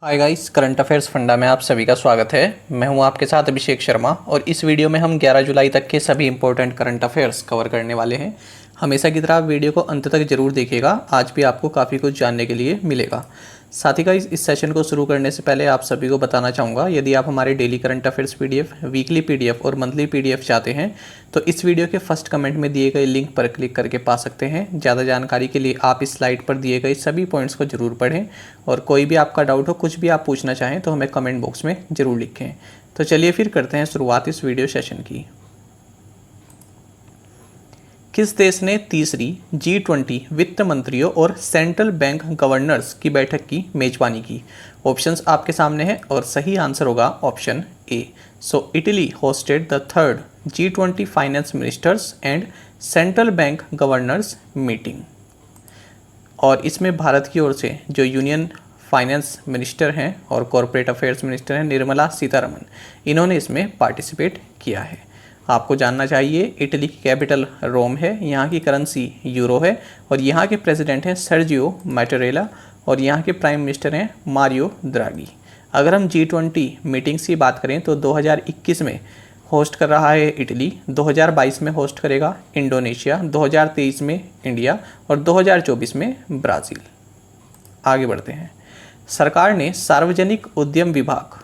Hi guys, current affairs funda में आप सभी का स्वागत है। मैं हूं आपके साथ अभिषेक शर्मा और इस वीडियो में हम 11 जुलाई तक के सभी इंपॉर्टेंट करंट अफेयर्स कवर करने वाले हैं। हमेशा की तरह आप वीडियो को अंत तक जरूर देखिएगा, आज भी आपको काफ़ी कुछ जानने के लिए मिलेगा। साथ ही गाइस, इस सेशन को शुरू करने से पहले आप सभी को बताना चाहूँगा, यदि आप हमारे daily current affairs PDF, weekly PDF और मंथली पीडीएफ चाहते हैं तो इस वीडियो के फर्स्ट कमेंट में दिए गए लिंक पर क्लिक करके पा सकते हैं। ज़्यादा जानकारी के लिए आप इस स्लाइड पर दिए गए सभी पॉइंट्स को जरूर पढ़ें और कोई भी आपका डाउट हो, कुछ भी आप पूछना चाहें तो हमें कमेंट बॉक्स में ज़रूर लिखें। तो चलिए फिर करते हैं शुरुआत इस वीडियो सेशन की। किस देश ने तीसरी G20 वित्त मंत्रियों और सेंट्रल बैंक गवर्नर्स की बैठक की मेजबानी की? ऑप्शंस आपके सामने हैं और सही आंसर होगा option A. So Italy hosted the third G20 finance ministers and central bank governors meeting. और इसमें भारत की ओर से जो यूनियन फाइनेंस मिनिस्टर हैं और कॉरपोरेट अफेयर्स मिनिस्टर हैं निर्मला सीतारमन, इन्होंने इसमें पार्टिसिपेट किया है। आपको जानना चाहिए, इटली की कैपिटल रोम है, यहाँ की करेंसी यूरो है और यहाँ के प्रेसिडेंट हैं सर्जियो मैटेरेला और यहाँ के प्राइम मिनिस्टर हैं मारियो द्रागी। अगर हम G20 मीटिंग्स की बात करें तो 2021 में होस्ट कर रहा है इटली, 2022 में होस्ट करेगा इंडोनेशिया, 2023 में इंडिया और 2024 में ब्राज़ील। आगे बढ़ते हैं। सरकार ने सार्वजनिक उद्यम विभाग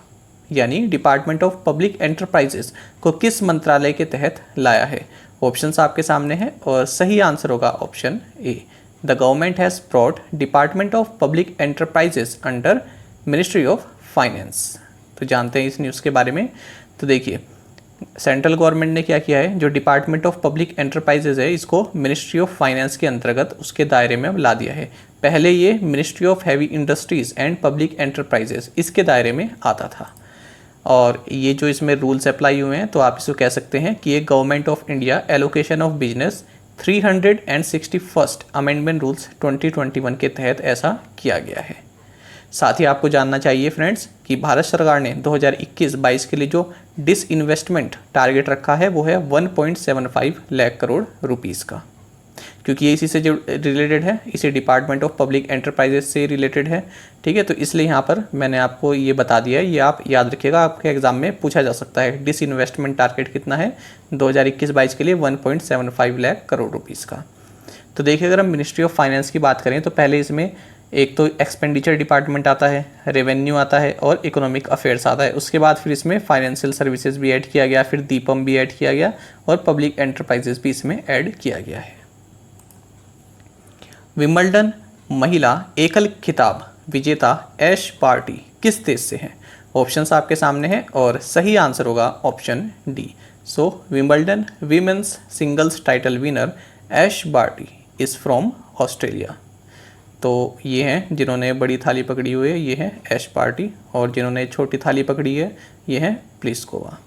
यानी डिपार्टमेंट ऑफ पब्लिक एंटरप्राइजेस को किस मंत्रालय के तहत लाया है? ऑप्शंस आपके सामने हैं और सही आंसर होगा option A. The government has brought department of public enterprises under ministry of finance. तो जानते हैं इस न्यूज़ के बारे में। तो देखिए, सेंट्रल गवर्नमेंट ने क्या किया है, जो डिपार्टमेंट ऑफ पब्लिक एंटरप्राइजेज है इसको मिनिस्ट्री ऑफ फाइनेंस के अंतर्गत उसके दायरे में अब ला दिया है। पहले ये ministry of heavy industries and public enterprises इसके दायरे में आता था। और ये जो इसमें रूल्स अप्लाई हुए हैं तो आप इसको कह सकते हैं कि ये government of India allocation of business 361 amendment rules 2021 के तहत ऐसा किया गया है। साथ ही आपको जानना चाहिए फ्रेंड्स कि भारत सरकार ने 2021-22 के लिए जो डिसइन्वेस्टमेंट टारगेट रखा है वो है 1.75 लाख करोड़ रुपीस का, क्योंकि ये इसी से जो रिलेटेड है, इसी डिपार्टमेंट ऑफ पब्लिक एंटरप्राइजेस से रिलेटेड है। ठीक है, तो इसलिए यहाँ पर मैंने आपको ये बता दिया है, ये आप याद रखिएगा, आपके एग्जाम में पूछा जा सकता है। डिसइन्वेस्टमेंट टारगेट कितना है 2021-22 के लिए? 1.75 लाख करोड़ रुपीज़ का। तो देखिए, अगर हम मिनिस्ट्री ऑफ फाइनेंस की बात करें तो पहले इसमें एक तो एक्सपेंडिचर डिपार्टमेंट आता है, रेवेन्यू आता है और इकोनॉमिक अफेयर्स आता है। उसके बाद फिर इसमें फाइनेंशियल सर्विसेज भी ऐड किया गया, फिर दीपम भी ऐड किया गया और पब्लिक एंटरप्राइजेस भी इसमें ऐड किया गया है। विंबलडन महिला एकल खिताब विजेता ऐश बार्टी किस देश से है? ऑप्शंस आपके सामने हैं और सही आंसर होगा option D. So Wimbledon women's singles title winner Ash Barty is from Australia. तो ये हैं जिन्होंने बड़ी थाली पकड़ी हुई है, ये है ऐश बार्टी, और जिन्होंने छोटी थाली पकड़ी है ये है प्लिस्कोवा।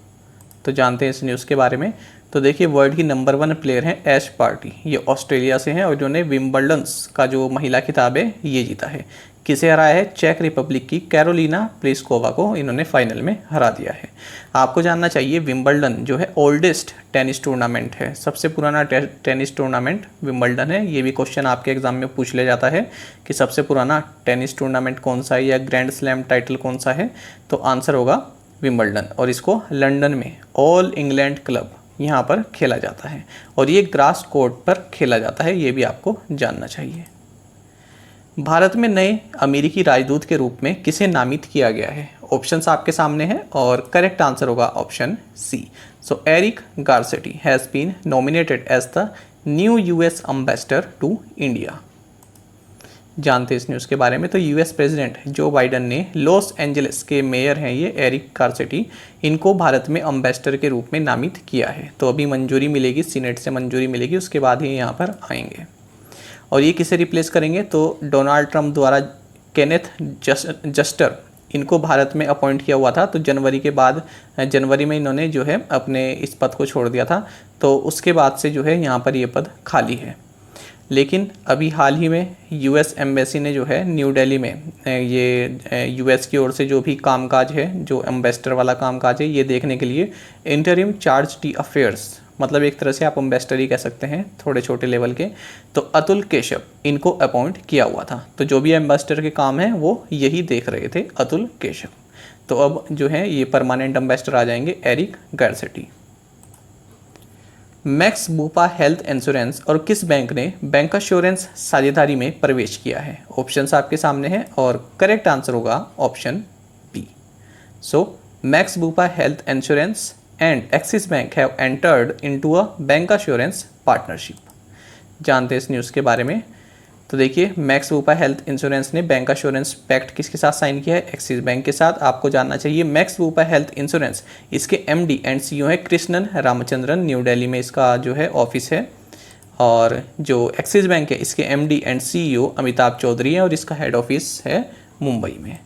तो जानते हैं इस न्यूज़ के बारे में। तो देखिए, वर्ल्ड की नंबर 1 प्लेयर हैं ऐश बार्टी, ये ऑस्ट्रेलिया से हैं और जिन्होंने विंबलडन्स का जो महिला खिताब है ये जीता है। किसे हराया है? चेक रिपब्लिक की कैरोलिना प्लिस्कोवा को इन्होंने फाइनल में हरा दिया है। आपको जानना चाहिए, विंबलडन जो है ओल्डेस्ट टेनिस टूर्नामेंट है, सबसे पुराना टेनिस टूर्नामेंट विंबलडन है। ये भी क्वेश्चन आपके एग्जाम में पूछ लिया जाता है कि सबसे पुराना टेनिस टूर्नामेंट कौन सा है या ग्रैंड स्लैम टाइटल कौन सा है, तो आंसर होगा विंबलडन। और इसको लंदन में ऑल इंग्लैंड क्लब यहाँ पर खेला जाता है और ये ग्रास कोर्ट पर खेला जाता है, ये भी आपको जानना चाहिए। भारत में नए अमेरिकी राजदूत के रूप में किसे नामित किया गया है? ऑप्शंस आपके सामने हैं और करेक्ट आंसर होगा option C. So Eric Garcetti has been nominated as the new US ambassador to India. जानते हैं इस न्यूज़ के बारे में। तो यूएस प्रेसिडेंट जो बाइडन ने लॉस एंजलिस के मेयर हैं ये एरिक गारसेटी, इनको भारत में एम्बेसडर के रूप में नामित किया है। तो अभी मंजूरी मिलेगी, सीनेट से मंजूरी मिलेगी, उसके बाद ही यहाँ पर आएंगे। और ये किसे रिप्लेस करेंगे? तो डोनाल्ड ट्रंप द्वारा केनेथ जस्टर इनको भारत में अपॉइंट किया हुआ था, तो जनवरी में इन्होंने जो है अपने इस पद को छोड़ दिया था, तो उसके बाद से जो है यहाँ पर ये पद खाली है। लेकिन अभी हाल ही में यूएस एम्बेसी ने जो है न्यू दिल्ली में ये यूएस की ओर से जो भी कामकाज है, जो एम्बेसडर वाला कामकाज है, ये देखने के लिए इंटरिम चार्ज डी अफेयर्स मतलब एक तरह से आप इन्वेस्टर ही कह सकते हैं, थोड़े छोटे लेवल के। तो अतुल केशव इनको अपॉइंट किया हुआ था। तो जो भी एम्बेसडर के काम है वो यही देख रहे थे, अतुल केशव। तो अब जो है ये परमानेंट एम्बेसडर आ जाएंगे Eric Garcetti. Max Bupa health insurance और किस बैंक ने बैंक एश्योरेंस साझेदारी में प्रवेश किया है? ऑप्शंस आपके सामने हैं और करेक्ट आंसर होगा option B. So Max Bupa health insurance and Axis bank have entered into a bank assurance partnership. जानते हैं इस न्यूज़ के बारे में। तो देखिए, मैक्स बूपा हेल्थ इंश्योरेंस ने बैंक एश्योरेंस पैक्ट किसके साथ साइन किया है? एक्सिस बैंक के साथ। आपको जानना चाहिए मैक्स बूपा हेल्थ इंश्योरेंस, इसके एमडी एंड सीईओ है कृष्णन रामचंद्रन, न्यू दिल्ली में इसका जो है ऑफिस है। और जो एक्सिस बैंक है इसके MD and CEO Amitabh Chaudhary हैं और इसका हेड ऑफिस है मुंबई में।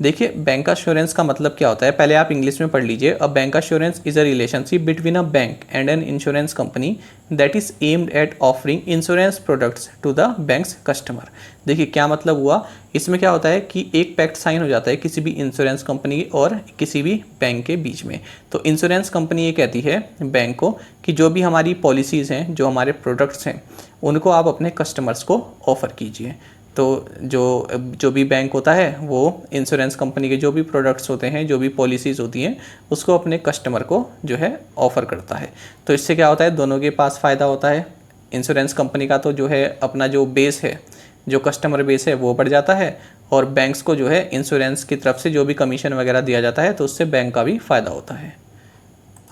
देखिए, बैंक एश्योरेंस का मतलब क्या होता है, पहले आप इंग्लिश में पढ़ लीजिए। A bank assurance is a relationship between a bank and an insurance company that is aimed at offering insurance products to the bank's customer. देखिए क्या मतलब हुआ, इसमें क्या होता है कि एक पैक्ट साइन हो जाता है किसी भी इंश्योरेंस कंपनी और किसी भी बैंक के बीच में। तो इंश्योरेंस कंपनी ये कहती है बैंक को कि जो भी हमारी पॉलिसीज़ हैं, जो हमारे प्रोडक्ट्स हैं, उनको आप अपने कस्टमर्स को ऑफ़र कीजिए। तो जो भी बैंक होता है वो इंश्योरेंस कंपनी के जो भी प्रोडक्ट्स होते हैं, जो भी पॉलिसीज़ होती हैं, उसको अपने कस्टमर को जो है ऑफ़र करता है। तो इससे क्या होता है, दोनों के पास फ़ायदा होता है। इंश्योरेंस कंपनी का तो जो है अपना जो बेस है, जो कस्टमर बेस है वो बढ़ जाता है, और बैंक्स को जो है इंश्योरेंस की तरफ से जो भी कमीशन वगैरह दिया जाता है तो उससे बैंक का भी फ़ायदा होता है।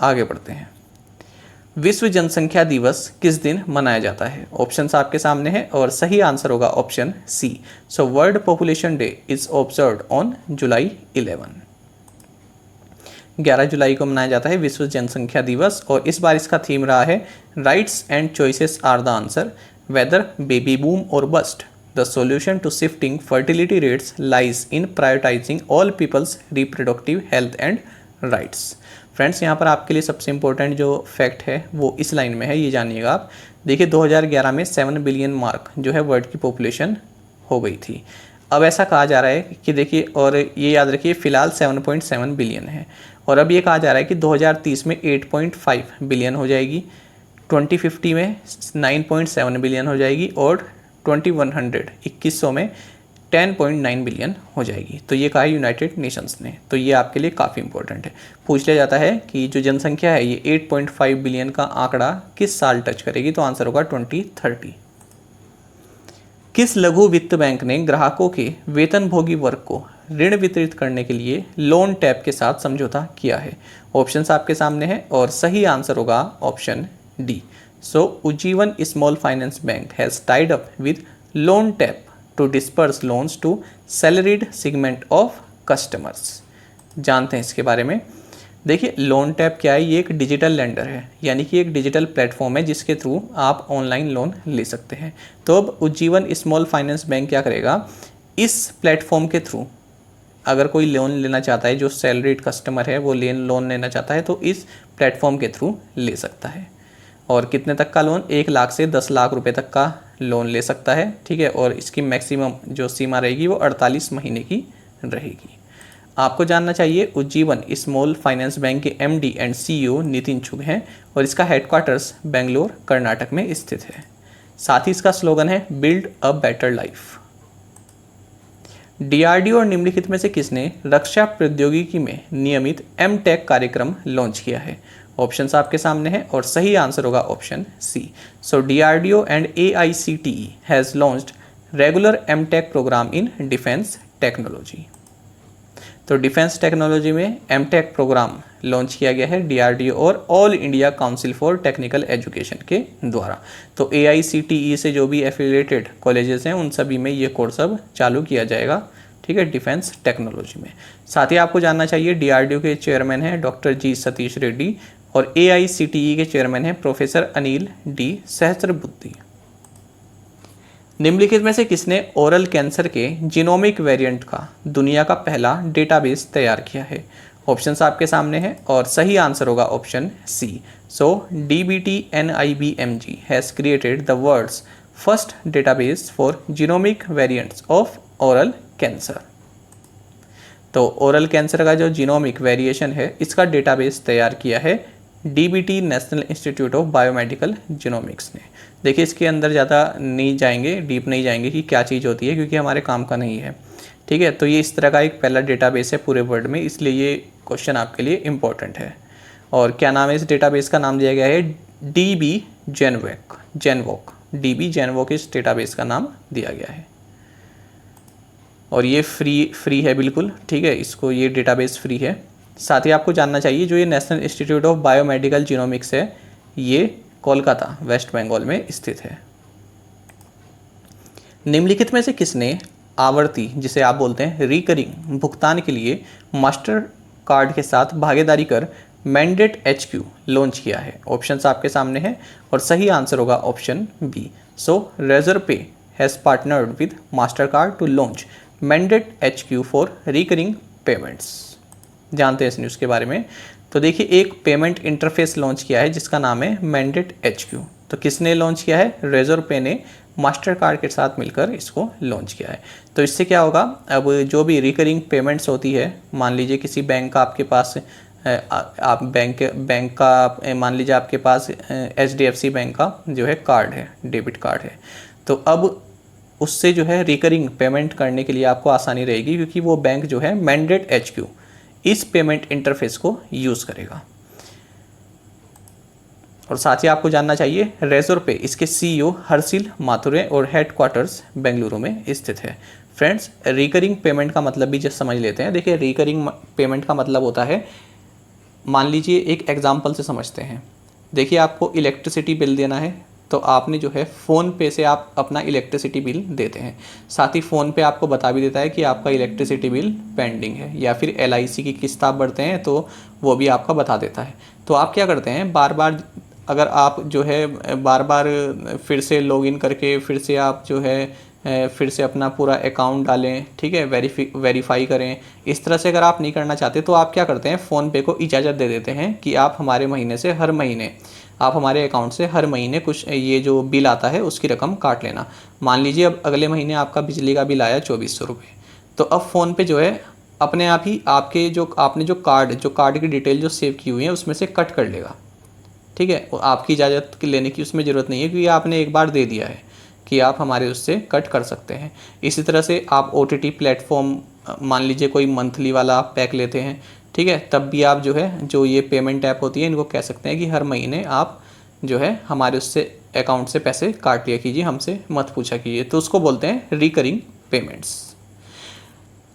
आगे बढ़ते हैं। विश्व जनसंख्या दिवस किस दिन मनाया जाता है? ऑप्शंस आपके सामने हैं और सही आंसर होगा option C. So world population day is observed on July 11 जुलाई को मनाया जाता है विश्व जनसंख्या दिवस। और इस बार इसका थीम रहा है rights and choices are the answer, whether baby boom और bust the solution to shifting fertility rates lies in prioritising all people's reproductive health and rights. Friends, यहाँ पर आपके लिए सबसे इंपॉर्टेंट जो फैक्ट है वो इस लाइन में है, ये जानिएगा आप। देखिए 2011 में 7 बिलियन मार्क जो है वर्ल्ड की पॉपुलेशन हो गई थी। अब ऐसा कहा जा रहा है कि देखिए, और ये याद रखिए फ़िलहाल 7.7 बिलियन है, और अब ये कहा जा रहा है कि 2030 में 8.5 बिलियन हो जाएगी, 2050 में 9.7 बिलियन हो जाएगी, और 2100 में 10.9 बिलियन हो जाएगी। तो ये कहा है यूनाइटेड नेशंस ने। तो ये आपके लिए काफ़ी इंपॉर्टेंट है। पूछ लिया जाता है कि जो जनसंख्या है ये 8.5 बिलियन का आंकड़ा किस साल टच करेगी? तो आंसर होगा 2030। किस लघु वित्त बैंक ने ग्राहकों के वेतनभोगी वर्ग को ऋण वितरित करने के लिए लोन टैप के साथ समझौता किया है? ऑप्शंस आपके सामने हैं और सही आंसर होगा option D. So Ujjivan small finance bank has tied up with LoanTap to disperse loans to salaried segment of customers. जानते हैं इसके बारे में। देखिए, लोन टैप क्या है? ये एक डिजिटल लेंडर है, यानी कि एक डिजिटल प्लेटफॉर्म है जिसके थ्रू आप ऑनलाइन लोन ले सकते हैं। तो अब उज्जीवन स्मॉल फाइनेंस बैंक क्या करेगा, इस प्लेटफॉर्म के थ्रू अगर कोई लोन लेना चाहता है, जो सैलरीड कस्टमर है वो लोन लेना चाहता है, तो इस प्लेटफॉर्म के थ्रू ले सकता है। और कितने तक का लोन? 1 लाख से 10 लाख रुपए तक का लोन ले सकता है, ठीक है। और इसकी मैक्सिमम जो सीमा रहेगी वो 48 महीने की रहेगी। आपको जानना चाहिए, उज्जीवन स्मॉल फाइनेंस बैंक के एमडी एंड सीईओ नितिन चुग हैं और इसका हेडक्वार्टर्स बेंगलोर कर्नाटक में स्थित है। साथ ही इसका स्लोगन है build a better life. DRDO और निम्नलिखित में से किसने रक्षा प्रौद्योगिकी में नियमित एमटेक कार्यक्रम लॉन्च किया है? ऑप्शंस आपके सामने हैं और सही आंसर होगा option C. So DRDO and AICTE has launched regular MTech program in defence technology. तो डिफेंस टेक्नोलॉजी में एमटेक प्रोग्राम लॉन्च किया गया है डीआरडीओ और all India council for technical education के द्वारा। तो AICTE से जो भी एफिलिएटेड कॉलेजेस हैं उन सभी में ये कोर्स अब चालू किया जाएगा, ठीक है, डिफेंस टेक्नोलॉजी में। साथ ही आपको जानना चाहिए डीआरडीओ के चेयरमैन हैं डॉक्टर जी सतीश रेड्डी और AICTE के चेयरमैन हैं प्रोफेसर अनिल डी सहस्त्रबुद्धे। निम्नलिखित में से किसने ओरल कैंसर के जीनोमिक वेरिएंट का दुनिया का पहला डेटाबेस तैयार किया है? ऑप्शंस आपके सामने हैं और सही आंसर होगा option C. So DBT-NIBMG has created the world's first database for genomic variants of oral cancer. तो ओरल कैंसर का जो जीनोमिक वेरिएशन है इसका डेटाबेस तैयार किया है DBT national Institute of biomedical genomics ने। देखिए इसके अंदर ज़्यादा नहीं जाएंगे, डीप नहीं जाएंगे कि क्या चीज़ होती है, क्योंकि हमारे काम का नहीं है। ठीक है, तो ये इस तरह का एक पहला डेटाबेस है पूरे वर्ल्ड में, इसलिए ये क्वेश्चन आपके लिए इम्पोर्टेंट है। और क्या नाम है इस डेटाबेस का? नाम दिया गया है DB जेनवॉक। DB जेनवॉक इस डेटाबेस का नाम दिया गया है। और ये फ्री है बिल्कुल। ठीक है, इसको ये डेटाबेस फ्री है। साथ ही आपको जानना चाहिए जो ये national Institute of biomedical genomics है, ये कोलकाता वेस्ट बंगाल में स्थित है। निम्नलिखित में से किसने आवर्ती, जिसे आप बोलते हैं रिकरिंग भुगतान के लिए मास्टर कार्ड के साथ भागीदारी कर मैंडेट HQ लॉन्च किया है? ऑप्शंस आपके सामने हैं और सही आंसर होगा option B. So Razorpay has partnered with Mastercard to launch mandate HQ for recurring payments. जानते हैं इस न्यूज़ के बारे में। तो देखिए एक पेमेंट इंटरफेस लॉन्च किया है जिसका नाम है मैंडेट HQ। तो किसने लॉन्च किया है? रेजरपे ने मास्टर कार्ड के साथ मिलकर इसको लॉन्च किया है। तो इससे क्या होगा, अब जो भी रिकरिंग पेमेंट्स होती है, मान लीजिए किसी बैंक का आपके पास आप बैंक का मान लीजिए आपके पास HDFC बैंक का जो है कार्ड है, डेबिट कार्ड है, तो अब उससे जो है रिकरिंग पेमेंट करने के लिए आपको आसानी रहेगी, क्योंकि वो बैंक जो है मैंडेट HQ इस पेमेंट इंटरफेस को यूज़ करेगा। और साथ ही आपको जानना चाहिए रेजरपे इसके CEO हर्षिल माथुरे और हेडक्वार्टर्स बेंगलुरु में स्थित है। फ्रेंड्स, रिकरिंग पेमेंट का मतलब भी जस्ट समझ लेते हैं। देखिए रिकरिंग पेमेंट का मतलब होता है, मान लीजिए एक एग्जांपल से समझते हैं। देखिए आपको इलेक्ट्रिसिटी बिल देना है, तो आपने जो है फ़ोन पे से आप अपना इलेक्ट्रिसिटी बिल देते हैं। साथ ही फ़ोन पे आपको बता भी देता है कि आपका इलेक्ट्रिसिटी बिल पेंडिंग है, या फिर LIC की किस्त आप भरते हैं तो वो भी आपका बता देता है। तो आप क्या करते हैं, बार बार अगर आप जो है बार बार फिर से लॉगिन करके फिर से आप जो है फिर से अपना पूरा अकाउंट डालें, ठीक है, वेरीफाई करें, इस तरह से अगर आप नहीं करना चाहते तो आप क्या करते हैं, फ़ोनपे को इजाज़त दे देते हैं कि आप हमारे महीने से हर महीने आप हमारे अकाउंट से हर महीने कुछ ये जो बिल आता है उसकी रकम काट लेना। मान लीजिए अब अगले महीने आपका बिजली का बिल आया 2400 रुपये, तो अब फ़ोन पे जो है अपने आप ही आपके जो आपने जो कार्ड की डिटेल जो सेव की हुई है उसमें से कट कर लेगा। ठीक है, आपकी इजाज़त लेने की उसमें ज़रूरत नहीं है, क्योंकि आपने एक बार दे दिया है कि आप हमारे उससे कट कर सकते हैं। इसी तरह से आप OTT प्लेटफॉर्म, मान लीजिए कोई मंथली वाला आप पैक लेते हैं, ठीक है, तब भी आप जो है जो ये पेमेंट ऐप होती है इनको कह सकते हैं कि हर महीने आप जो है हमारे उससे अकाउंट से पैसे काट लिया कीजिए, हमसे मत पूछा कीजिए। तो उसको बोलते हैं रिकरिंग पेमेंट्स।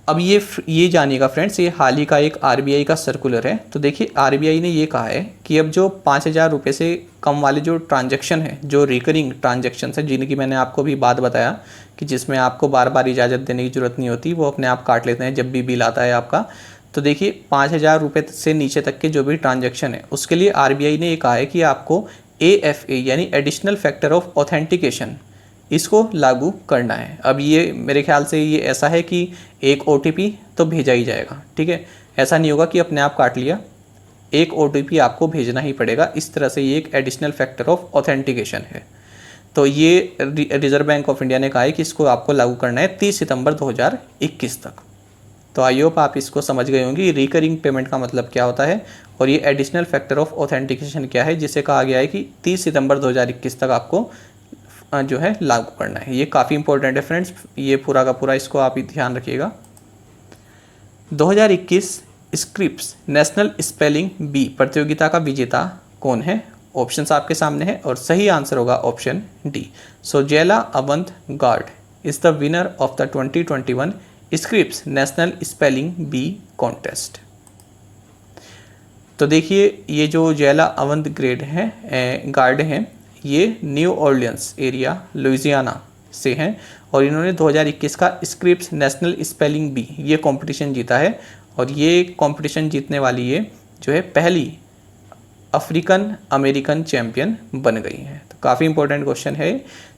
अब ये जानिएगा फ्रेंड्स, ये हाल ही का एक RBI का सर्कुलर है। तो देखिए RBI ने ये कहा है कि अब जो 5000 रुपये से कम वाले जो ट्रांजैक्शन है, जो रिकरिंग ट्रांजैक्शन है, जिनकी मैंने आपको भी बात बताया कि जिसमें आपको बार बार इजाज़त देने की ज़रूरत नहीं होती, वो अपने आप काट लेते हैं जब भी बिल आता है आपका। तो देखिए 5000 रुपये से नीचे तक के जो भी ट्रांजैक्शन है उसके लिए RBI ने ये कहा है कि आपको AFA यानी एडिशनल फैक्टर ऑफ ऑथेंटिकेशन इसको लागू करना है। अब ये मेरे ख्याल से ये ऐसा है कि एक OTP तो भेजा ही जाएगा, ठीक है, ऐसा नहीं होगा कि अपने आप काट लिया, एक OTP आपको भेजना ही पड़ेगा। इस तरह से ये एक एडिशनल फैक्टर ऑफ ऑथेंटिकेशन है। तो ये रिजर्व बैंक ऑफ इंडिया ने कहा है कि इसको आपको लागू करना है 30 सितंबर 2021 तक। तो आई होप आप इसको समझ गए होंगे रिकरिंग पेमेंट का मतलब क्या होता है और ये एडिशनल फैक्टर ऑफ ऑथेंटिकेशन क्या है, जिसे कहा गया है कि 30 सितंबर 2021 तक आपको जो है लागू करना है। ये काफ़ी इंपॉर्टेंट है फ्रेंड्स, ये पूरा का पूरा इसको आप ही ध्यान रखिएगा। 2021 स्क्रिप्स नेशनल स्पेलिंग बी प्रतियोगिता का विजेता कौन है? ऑप्शंस आपके सामने है और सही आंसर होगा option D. So Zaila Avant-garde is the winner of the 2021 Scripps National Spelling Bee contest. तो देखिए ये जो जेला अवंत गार्ड हैं ये न्यू ऑर्लियंस एरिया लुइसियाना से हैं और इन्होंने 2021 का स्क्रिप्स नेशनल स्पेलिंग बी ये कंपटीशन जीता है और ये कंपटीशन जीतने वाली ये जो है पहली अफ्रीकन अमेरिकन चैम्पियन बन गई हैं। तो काफ़ी इंपॉर्टेंट क्वेश्चन है।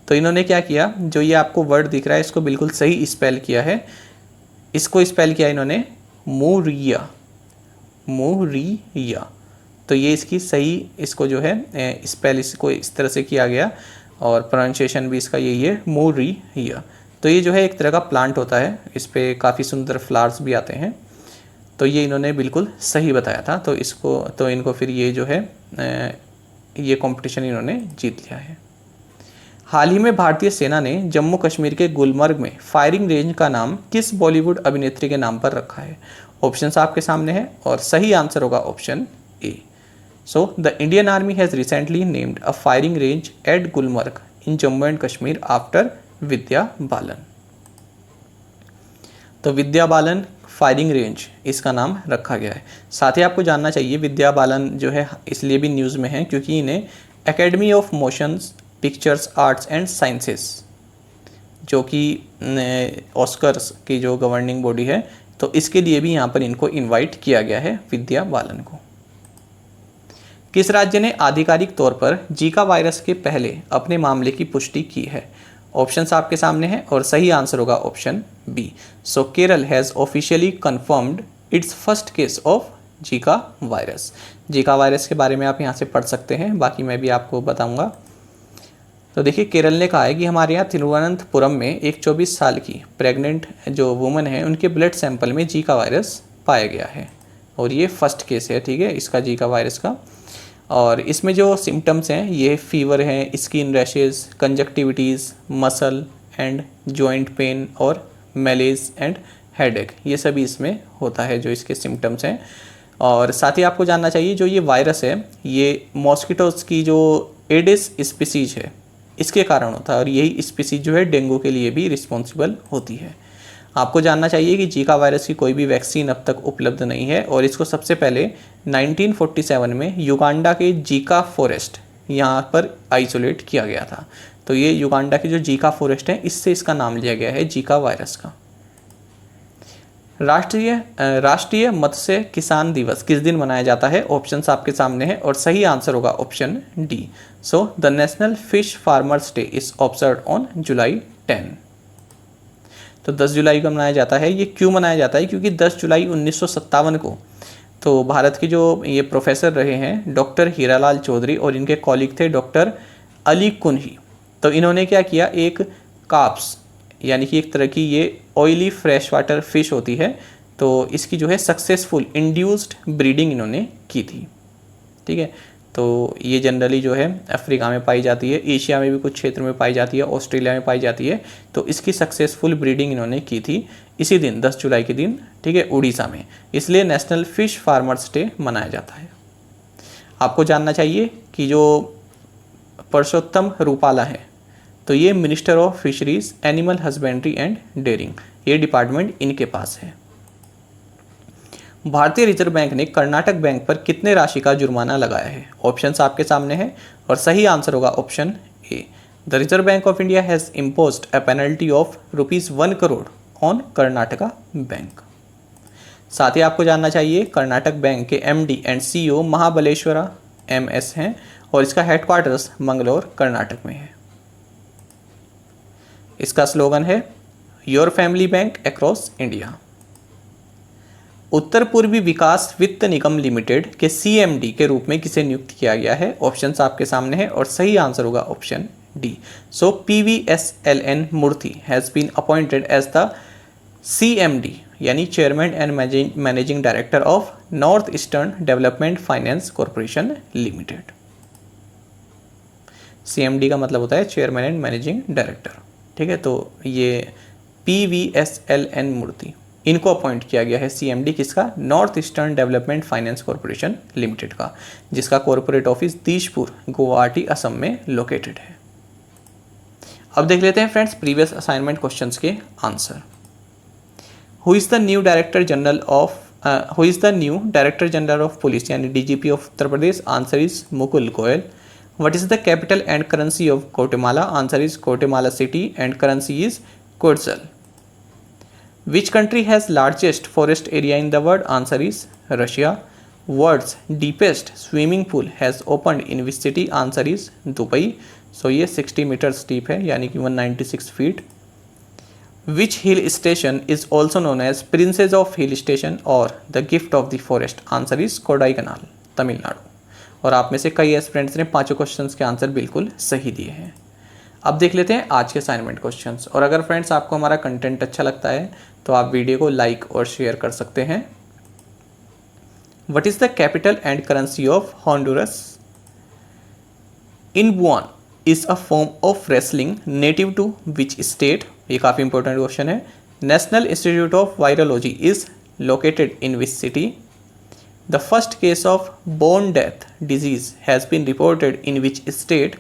तो इन्होंने क्या किया, जो ये आपको वर्ड दिख रहा है इसको बिल्कुल सही स्पेल किया है। इसको स्पेल किया इन्होंने मोरिया, मोरिया। तो ये इसकी सही इसको जो है स्पेल इसको इस तरह से किया गया और प्रोनाउंसिएशन भी इसका यही है मोरिया। तो ये जो है एक तरह का प्लांट होता है, इस पर काफ़ी सुंदर फ्लावर्स भी आते हैं। तो ये इन्होंने बिल्कुल सही बताया था, तो इनको फिर ये जो है ये कंपटीशन इन्होंने जीत लिया है। हाल ही में भारतीय सेना ने जम्मू कश्मीर के गुलमर्ग में फायरिंग रेंज का नाम किस बॉलीवुड अभिनेत्री के नाम पर रखा है? ऑप्शंस आपके सामने हैं और सही आंसर होगा option A. So the Indian Army has recently named a firing range at Gulmarg in Jammu and Kashmir after Vidya Balan. तो विद्या बालन फायरिंग रेंज इसका नाम रखा गया है। साथ ही आपको जानना चाहिए विद्या बालन जो है इसलिए भी न्यूज़ में है क्योंकि इन्हें academy of motions pictures arts and sciences जो कि ऑस्कर्स की जो गवर्निंग बॉडी है, तो इसके लिए भी यहाँ पर इनको इनवाइट किया गया है विद्या बालन को। किस राज्य ने आधिकारिक तौर पर जीका वायरस के पहले अपने मामले की पुष्टि की है? ऑप्शंस आपके सामने हैं और सही आंसर होगा option B. So Kerala has officially confirmed its first case of Zika virus. Zika virus के बारे में आप यहाँ से पढ़ सकते हैं, बाकी मैं भी आपको बताऊँगा। तो देखिए केरल ने कहा है कि हमारे यहाँ तिरुवनंतपुरम में एक 24 साल की प्रेग्नेंट जो वुमन है उनके ब्लड सैंपल में जीका वायरस पाया गया है और ये फर्स्ट केस है, ठीक है, इसका जीका वायरस का। और इसमें जो सिम्टम्स हैं ये फीवर है, skin rashes, conjunctivitis, muscle and joint pain और मैलेज एंड हेडेक, ये सभी इसमें होता है जो इसके सिम्टम्स हैं। और साथ ही आपको जानना चाहिए जो ये वायरस है ये मॉस्किटोज़ की जो एडिस स्पीसीज है इसके कारण होता है और यही स्पीसीज जो है डेंगू के लिए भी रिस्पॉन्सिबल होती है। आपको जानना चाहिए कि जीका वायरस की कोई भी वैक्सीन अब तक उपलब्ध नहीं है और इसको सबसे पहले 1947 में युगांडा के जीका फॉरेस्ट यहाँ पर आइसोलेट किया गया था। तो ये युगांडा की जो जीका फॉरेस्ट है इससे इसका नाम लिया गया है जीका वायरस का। राष्ट्रीय मत्स्य किसान दिवस किस दिन मनाया जाता है? ऑप्शंस आपके सामने हैं और सही आंसर होगा option D. So the national fish farmers day is observed on जुलाई 10। तो 10 जुलाई को मनाया जाता है। ये क्यों मनाया जाता है? क्योंकि 10 जुलाई 1957 को तो भारत के जो ये प्रोफेसर रहे हैं डॉक्टर हीरालाल चौधरी और इनके कॉलीग थे डॉक्टर अली कुन्ही, तो इन्होंने क्या किया, एक कार्प्स यानी कि एक तरह की ये ऑयली फ्रेश वाटर फिश होती है, तो इसकी जो है सक्सेसफुल इंड्यूस्ड ब्रीडिंग इन्होंने की थी, ठीक है। तो ये जनरली जो है अफ्रीका में पाई जाती है, एशिया में भी कुछ क्षेत्र में पाई जाती है, ऑस्ट्रेलिया में पाई जाती है। तो इसकी सक्सेसफुल ब्रीडिंग इन्होंने की थी इसी दिन 10 जुलाई के दिन, ठीक है, उड़ीसा में, इसलिए नेशनल फिश फार्मर्स डे मनाया जाता है। आपको जानना चाहिए कि जो परसोत्तम रूपाला है तो ये minister of fisheries, animal husbandry and dairying, ये डिपार्टमेंट इनके पास है। भारतीय रिजर्व बैंक ने कर्नाटक बैंक पर कितने राशि का जुर्माना लगाया है? ऑप्शंस आपके सामने हैं और सही आंसर होगा option A. The reserve bank of India has imposed a penalty of ₹1 crore on Karnataka bank. साथ ही आपको जानना चाहिए कर्नाटक बैंक के एमडी एंड सीईओ महाबलेश्वरा MS हैं और इसका हेडक्वार्टर्स मंगलोर कर्नाटक में है। इसका स्लोगन है your family bank across India. उत्तर पूर्वी विकास वित्त निगम लिमिटेड के CMD के रूप में किसे नियुक्त किया गया है? ऑप्शंस आपके सामने हैं और सही आंसर होगा option D. So PVSLN Murthy has been appointed as the CMD यानी chairman and managing director of north eastern development finance corporation limited. CMD का मतलब होता है चेयरमैन एंड मैनेजिंग डायरेक्टर, ठीक है। तो ये PVSLN मूर्ति इनको अपॉइंट किया गया है CMD किसका? North eastern development finance corporation limited का, जिसका कॉरपोरेट ऑफिस दिशपुर गुवाहाटी असम में लोकेटेड है। अब देख लेते हैं फ्रेंड्स प्रीवियस असाइनमेंट क्वेश्चंस के answer. Who is the new director general of police यानी DGP of Uttar Pradesh? Answer is Mukul Goyal. What is the capital and currency of Guatemala? Answer is Guatemala City and currency is Quetzal. Which country has largest forest area in the world? Answer is Russia. World's deepest swimming pool has opened in which city? Answer is Dubai. So ये 60 meters deep है यानी कि 196 feet. Which hill station is also known as Princess of Hill Station or the Gift of the Forest? Answer is Kodaikanal, Tamil Nadu. और आप में से कई aspirants ने 5 क्वेश्चंस के आंसर बिल्कुल सही दिए हैं। अब देख लेते हैं आज के असाइनमेंट क्वेश्चंस। और अगर फ्रेंड्स आपको हमारा कंटेंट अच्छा लगता है तो आप वीडियो को लाइक और शेयर कर सकते हैं। What is the capital and currency of Honduras? Inbuan is a form of wrestling native to which state? ये काफ़ी इंपॉर्टेंट क्वेश्चन है। National Institute of Virology is located in which city? The first case of bone death disease has been reported in which state?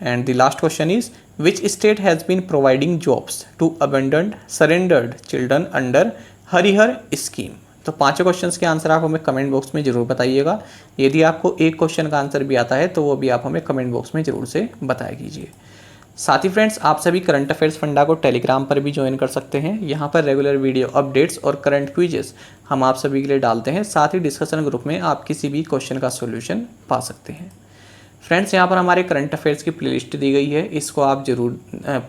And the last question is, which state has been providing jobs to abandoned surrendered children under Harihar scheme? तो पांचों questions के answer आप हमें comment box में जरूर बताइएगा। यदि आपको एक क्वेश्चन का आंसर भी आता है तो वो भी आप हमें कमेंट बॉक्स में जरूर से बताया कीजिए। साथ ही फ्रेंड्स, आप सभी करंट अफेयर्स फंडा को टेलीग्राम पर भी ज्वाइन कर सकते हैं। यहाँ पर रेगुलर वीडियो अपडेट्स और करंट क्विजेस हम आप सभी के लिए डालते हैं। साथ ही डिस्कशन ग्रुप में आप किसी भी क्वेश्चन का सॉल्यूशन पा सकते हैं। फ्रेंड्स, यहाँ पर हमारे करंट अफेयर्स की प्लेलिस्ट दी गई है, इसको आप ज़रूर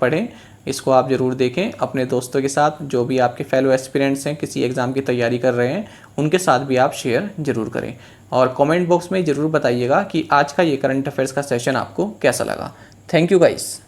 पढ़ें, इसको आप ज़रूर देखें। अपने दोस्तों के साथ, जो भी आपके फेलो एस्पिरेंट्स हैं, किसी एग्ज़ाम की तैयारी कर रहे हैं, उनके साथ भी आप शेयर ज़रूर करें। और कमेंट बॉक्स में ज़रूर बताइएगा कि आज का ये करंट अफेयर्स का सेशन आपको कैसा लगा। Thank you guys.